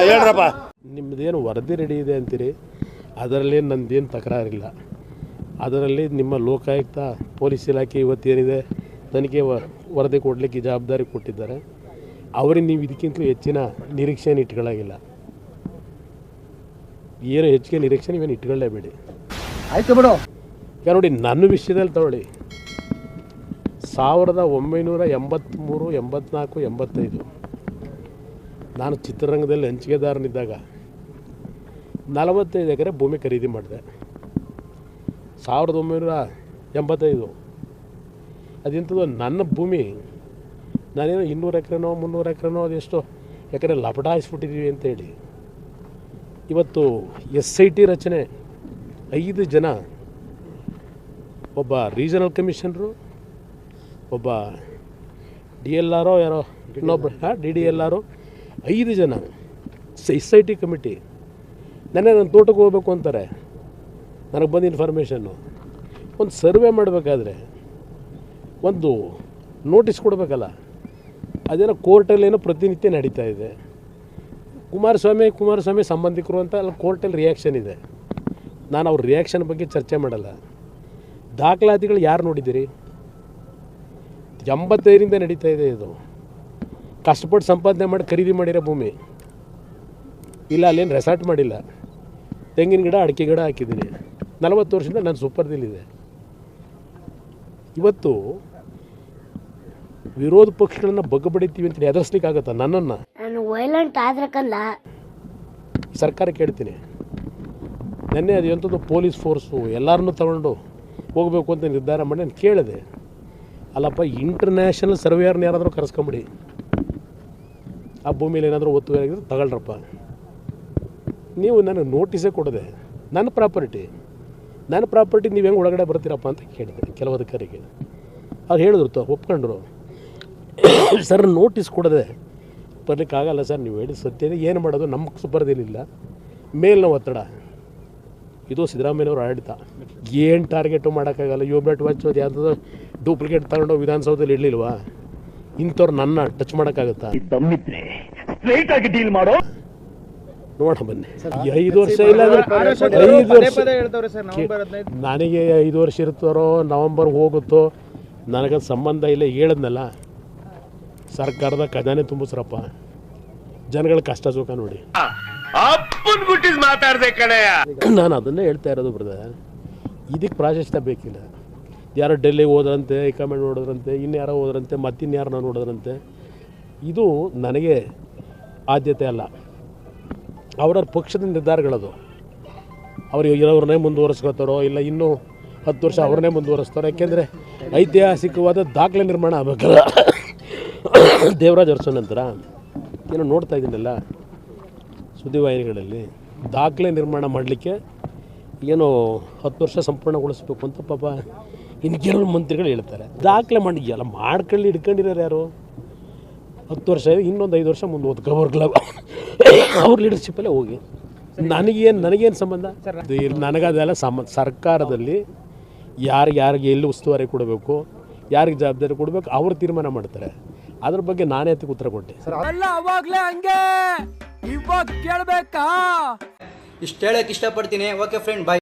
ಹೇಳ್ರಪ್ಪ. ನಿಮ್ಮದೇನು ವರದಿ ರೆಡಿ ಇದೆ ಅಂತೀರಿ, ಅದರಲ್ಲಿ ನಂದೇನು ತಕರಾರಿಲ್ಲ. ಅದರಲ್ಲಿ ನಿಮ್ಮ ಲೋಕಾಯುಕ್ತ ಪೊಲೀಸ್ ಇಲಾಖೆ ಇವತ್ತೇನಿದೆ ತನಿಖೆ ವರದಿ ಕೊಡಲಿಕ್ಕೆ ಜವಾಬ್ದಾರಿ ಕೊಟ್ಟಿದ್ದಾರೆ. ಅವರಿಗೆ ನೀವು ಇದಕ್ಕಿಂತಲೂ ಹೆಚ್ಚಿನ ನಿರೀಕ್ಷೆಯನ್ನು ಇಟ್ಕೊಳ್ಳೋಂಗಿಲ್ಲ. ಏನು ಹೆಚ್ಚಿಗೆ ನಿರೀಕ್ಷೆ ನೀವೇನು ಇಟ್ಕೊಳ್ಳೇಬೇಡಿ. ಆಯ್ತು ಬಿಡು. ಈಗ ನೋಡಿ, ನನ್ನ ವಿಷಯದಲ್ಲಿ ತಗೊಳ್ಳಿ, 1983, 84, 85 ನಾನು ಚಿತ್ರರಂಗದಲ್ಲಿ ಹಂಚಿಕೆದಾರನಿದ್ದಾಗ 45 ಎಕರೆ ಭೂಮಿ ಖರೀದಿ ಮಾಡಿದೆ. 1985 ಅದೆಂಥದ್ದು ನನ್ನ ಭೂಮಿ. ನಾನೇನೋ 200 ಎಕರೆನೋ 300 ಎಕರೆನೋ ಅದೆಷ್ಟೋ ಎಕರೆ ಲಪಟಾಯಿಸ್ಬಿಟ್ಟಿದ್ದೀವಿ ಅಂತೇಳಿ ಇವತ್ತು SIT ರಚನೆ 5 ಜನ, ಒಬ್ಬ ರೀಜನಲ್ ಕಮಿಷನರು, ಒಬ್ಬ DLR ಯಾರೋ ಇನ್ನೊಬ್ಬ DDLR, 5 ಜನ SIT ಕಮಿಟಿ. ನನ್ನ ತೋಟಕ್ಕೆ ಹೋಗ್ಬೇಕು ಅಂತಾರೆ. ನನಗೆ ಬಂದ ಇನ್ಫಾರ್ಮೇಷನ್ನು, ಒಂದು ಸರ್ವೆ ಮಾಡಬೇಕಾದ್ರೆ ಒಂದು ನೋಟಿಸ್ ಕೊಡಬೇಕಲ್ಲ, ಅದೇನೋ ಕೋರ್ಟಲ್ಲೇನೋ ಪ್ರತಿನಿತ್ಯ ನಡೀತಾ ಇದೆ. ಕುಮಾರಸ್ವಾಮಿ ಸಂಬಂಧಿಕರು ಅಂತ ಅಲ್ಲಿ ಕೋರ್ಟಲ್ಲಿ ರಿಯಾಕ್ಷನ್ ಇದೆ. ನಾನು ಅವ್ರ ರಿಯಾಕ್ಷನ್ ಬಗ್ಗೆ ಚರ್ಚೆ ಮಾಡಲ್ಲ. ದಾಖಲಾತಿಗಳು ಯಾರು ನೋಡಿದ್ದೀರಿ? 85ರಿಂದ ನಡೀತಾ ಇದೆ ಇದು. ಕಷ್ಟಪಟ್ಟು ಸಂಪಾದನೆ ಮಾಡಿ ಖರೀದಿ ಮಾಡಿರೋ ಭೂಮಿ ಇಲ್ಲ. ಅಲ್ಲೇನು ರೆಸಾರ್ಟ್ ಮಾಡಿಲ್ಲ. ತೆಂಗಿನ ಗಿಡ, ಅಡಿಕೆ ಗಿಡ ಹಾಕಿದ್ದೀನಿ. 40 ವರ್ಷದಿಂದ ನಾನು ಸೂಪರ್ದಿಲ್ಲಿದೆ. ಇವತ್ತು ವಿರೋಧ ಪಕ್ಷಗಳನ್ನ ಬಗ್ಗಬಡಿತೀವಿ ಅಂತ ಎದುರಿಸ್ಲಿಕ್ಕಾಗತ್ತಾ ನನ್ನನ್ನು? ವೈಲೆಂಟ್ ಆದ್ರಕ್ಕಲ್ಲ ಸರ್ಕಾರ ಕೇಳ್ತೀನಿ. ನೆನ್ನೆ ಅದು ಎಂಥದ್ದು ಪೊಲೀಸ್ ಫೋರ್ಸು ಎಲ್ಲರನ್ನೂ ತಗೊಂಡು ಹೋಗಬೇಕು ಅಂತ ನಿರ್ಧಾರ ಮಾಡಿ ನಾನು ಕೇಳಿದೆ. ಅಲ್ಲಪ್ಪ, ಇಂಟರ್ನ್ಯಾಷನಲ್ ಸರ್ವೇಯರ್ನ ಯಾರಾದರೂ ಕರೆಸ್ಕೊಂಬಿಡಿ, ಆ ಭೂಮಿಯಲ್ಲಿ ಏನಾದರೂ ಒತ್ತುವರಿ ಆಗಿದ್ರೆ ತಗೊಳ್ರಪ್ಪ. ನೀವು ನನಗೆ ನೋಟಿಸೇ ಕೊಡದೆ ನನ್ನ ಪ್ರಾಪರ್ಟಿ ನೀವು ಹೆಂಗೆ ಒಳಗಡೆ ಬರ್ತೀರಪ್ಪ ಅಂತ ಕೇಳಿದೆ ಕೆಲವು ಅಧಿಕಾರಿಗೆ. ಅವ್ರು ಹೇಳಿದ್ರು, ಒಪ್ಕೊಂಡ್ರು. ಸರ್, ನೋಟಿಸ್ ಕೊಡದೆ ಬರಲಿಕ್ಕಾಗಲ್ಲ ಸರ್, ನೀವು ಹೇಳಿ ಸತ್ಯ ಇದೆ. ಏನು ಮಾಡೋದು, ನಮಗೆ ಬರೋದಿಲ್ಲ, ಮೇಲಿನ ಒತ್ತಡ. ಇದು ಸಿದ್ದರಾಮಯ್ಯನವ್ರ ಆಡಳಿತ. ಏನು ಟಾರ್ಗೆಟು ಮಾಡೋಕ್ಕಾಗಲ್ಲ. ಯೂಬ್ಲೆಟ್ ವಾಚ್ ಯಾವುದಾದ್ರು ಡೂಪ್ಲಿಕೇಟ್ ತಗೊಂಡು ವಿಧಾನಸೌಧದಲ್ಲಿ ಇಡಲಿಲ್ವಾ? ಇಂಥವ್ರು ನನ್ನ ಟಚ್ ಮಾಡೋಕ್ಕಾಗತ್ತಾ? ಡೀಲ್ ಮಾಡೋ ನೋಡ ಬನ್ನಿ. 5 ವರ್ಷ ಇಲ್ಲ ಅಂದರೆ 5 ವರ್ಷ ನನಗೆ 5 ವರ್ಷ ಇರ್ತಾರೋ ನವಂಬರ್ ಹೋಗುತ್ತೋ ನನಗದು ಸಂಬಂಧ ಇಲ್ಲ. ಹೇಳಿದ್ನಲ್ಲ, ಸರ್ಕಾರದ ಖಜಾನೆ ತುಂಬಿಸ್ರಪ್ಪ, ಜನಗಳ ಕಷ್ಟ ಸುಖ ನೋಡಿ. ನಾನು ಅದನ್ನೇ ಹೇಳ್ತಾ ಇರೋದು ಬ್ರದರ್. ಇದಕ್ಕೆ ಪ್ರಾಶಸ್ತ್ಯ ಬೇಕಿಲ್ಲ. ಯಾರೋ ಡೆಲ್ಲಿಗೆ ಹೋದ್ರಂತೆ, ಹೈಕಮಾಂಡ್ ನೋಡಿದ್ರಂತೆ, ಇನ್ಯಾರೋ ಹೋದ್ರಂತೆ, ಮತ್ತಿನ್ಯಾರನ್ನ ನೋಡಿದ್ರಂತೆ. ಇದು ನನಗೆ ಆದ್ಯತೆ ಅಲ್ಲ. ಅವರವ್ರ ಪಕ್ಷದ ನಿರ್ಧಾರಗಳದು. ಅವ್ರಿಗೆ ಇರೋವ್ರನ್ನೇ ಮುಂದುವರಿಸ್ಕೋತಾರೋ ಇಲ್ಲ ಇನ್ನೂ 10 ವರ್ಷ ಅವ್ರನ್ನೇ ಮುಂದುವರಿಸ್ತಾರೋ. ಯಾಕೆಂದರೆ ಐತಿಹಾಸಿಕವಾದ ದಾಖಲೆ ನಿರ್ಮಾಣ ಆಗಬೇಕಲ್ಲ. ದೇವರಾಜ್ ಅರಸು ನಂತರ ಏನೋ ನೋಡ್ತಾ ಇದ್ದೀನಲ್ಲ ಸುದ್ದಿವಾಹಿನಿಗಳಲ್ಲಿ, ದಾಖಲೆ ನಿರ್ಮಾಣ ಮಾಡಲಿಕ್ಕೆ ಏನೋ 10 ವರ್ಷ ಸಂಪೂರ್ಣಗೊಳಿಸ್ಬೇಕು ಅಂತ ಪಾಪ ಇನ್ನು ಕೆಲವು ಮಂತ್ರಿಗಳು ಹೇಳ್ತಾರೆ. ದಾಖಲೆ ಮಾಡಿದ್ಯಲ್ಲ, ಮಾಡ್ಕೊಳ್ಳಿ, ಹಿಡ್ಕೊಂಡಿರೋರು ಯಾರು? 10 ವರ್ಷ ಇನ್ನೊಂದು 5 ವರ್ಷ ಮುಂದೆ ಓದ್ಕೊಬರ್ಗಲ್ಲ. ಅವ್ರ ಲೀಡರ್ಶಿಪ್ಪಲ್ಲೇ ಹೋಗಿ ನನಗೇನು ಸಂಬಂಧ? ನನಗದೆಲ್ಲ ಸರ್ಕಾರದಲ್ಲಿ ಯಾರಿಗೆ ಎಲ್ಲಿ ಉಸ್ತುವಾರಿ ಕೊಡಬೇಕು, ಯಾರಿಗೆ ಜವಾಬ್ದಾರಿ ಕೊಡಬೇಕು, ಅವ್ರು ತೀರ್ಮಾನ ಮಾಡ್ತಾರೆ. ಅದ್ರ ಬಗ್ಗೆ ನಾನೇ ಅದಕ್ಕೆ ಉತ್ತರ ಕೊಟ್ಟೆ. ಅವಾಗ್ಲೇ ಹಂಗೆ ಇವಾಗ ಕೇಳಬೇಕಾ? ಇಷ್ಟು ಹೇಳಕ್ಕೆ ಇಷ್ಟಪಡ್ತೀನಿ. ಓಕೆ ಫ್ರೆಂಡ್, ಬಾಯ್.